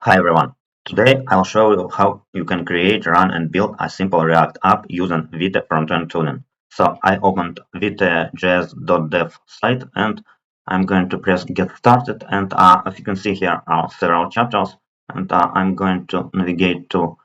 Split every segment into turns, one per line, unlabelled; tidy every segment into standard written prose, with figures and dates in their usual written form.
Hi everyone. Today I'll show you how you can create, run and build a simple React app using Vite Frontend Tooling. So I opened ViteJS.dev site and I'm going to press get started, and as you can see here are several chapters, and I'm going to navigate to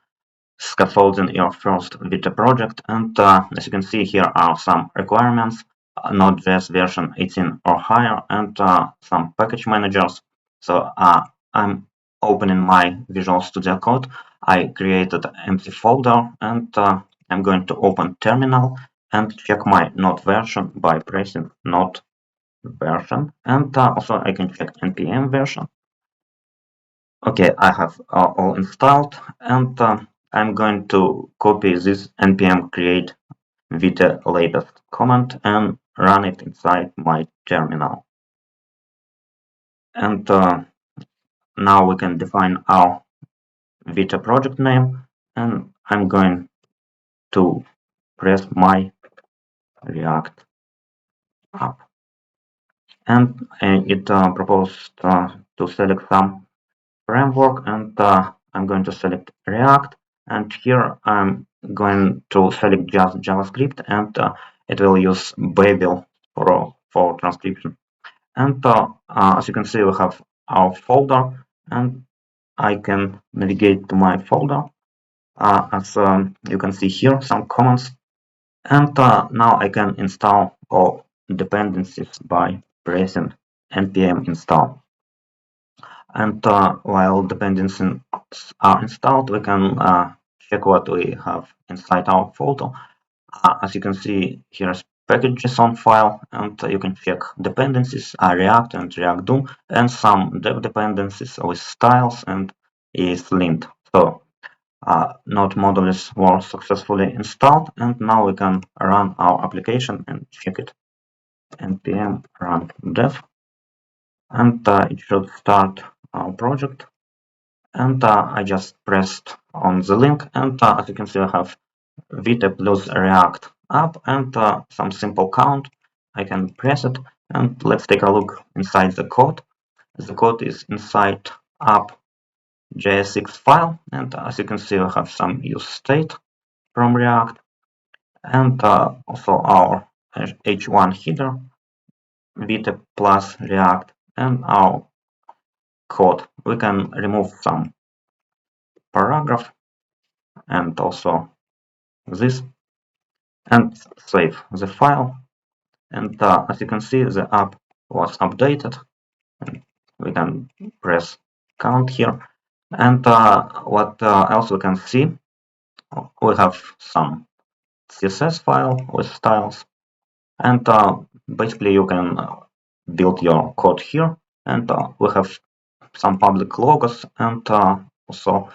scaffolding your first Vite project, and as you can see here are some requirements: Node.js version 18 or higher, and some package managers. So I'm opening my Visual Studio Code. I created an empty folder, and I'm going to open terminal and check my Node version by pressing Node version, and also I can check npm version. Okay, I have all installed, and I'm going to copy this npm create Vite latest command and run it inside my terminal. And now we can define our Vite project name, and I'm going to press my React app. And it proposed to select some framework, and I'm going to select React, and here I'm going to select just JavaScript, and it will use Babel for transcription. And as you can see, we have our folder, and I can navigate to my folder. As you can see here, some comments, and now I can install all dependencies by pressing npm install. And while dependencies are installed, we can check what we have inside our folder. As you can see, here's package.json file, and you can check dependencies, React and React DOM, and some dev dependencies with styles and ESLint. So Node modules were successfully installed, and now we can run our application and check it. npm run dev, and it should start our project. And I just pressed on the link, and as you can see, I have Vite plus React app and some simple count. I can press it, and let's take a look inside the code. The code is inside app.js file, and as you can see, I have some use state from React, and also our h1 header, Vite plus React, and our code. We can remove some paragraph and also this, and save the file. And as you can see, the app was updated. And we can press count here. And what else we can see? We have some CSS file with styles, and basically you can build your code here. And we have some public logos, and also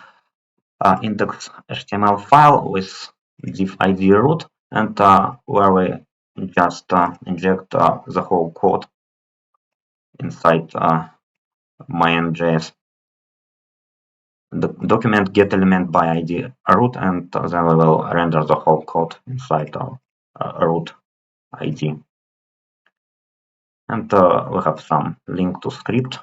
index HTML file with div ID root, and where we just inject the whole code inside main.js. The document get element by ID root, and then we will render the whole code inside our root ID. And we have some link to script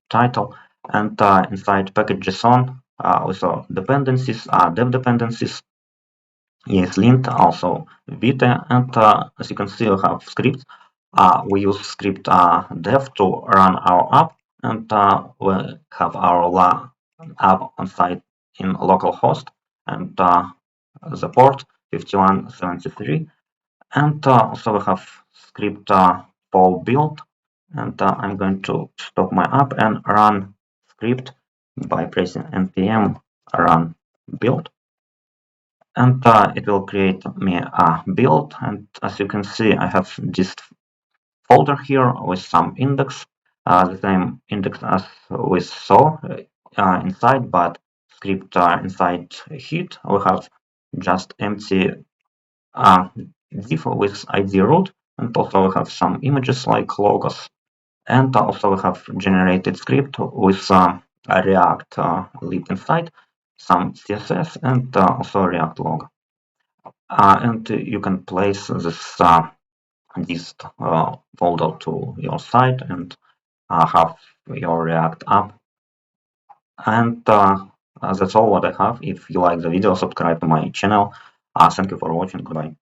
title, and inside package.json also dependencies, dev dependencies, ESLint, also Vite, and as you can see, we have scripts. We use script dev to run our app, and we have our app on site in localhost, and the port 5173, and also we have script for build, and I'm going to stop my app and run script by pressing npm run build, and it will create me a build. And as you can see, I have this folder here with some index, the same index as we saw inside, but script inside hit we have just empty div with ID root, and also we have some images like logos, and also we have generated script with a React lib inside, some CSS, and also React log. And you can place this folder to your site and have your React app And that's all what I have. If you like the video, subscribe to my channel. Thank you for watching. Goodbye.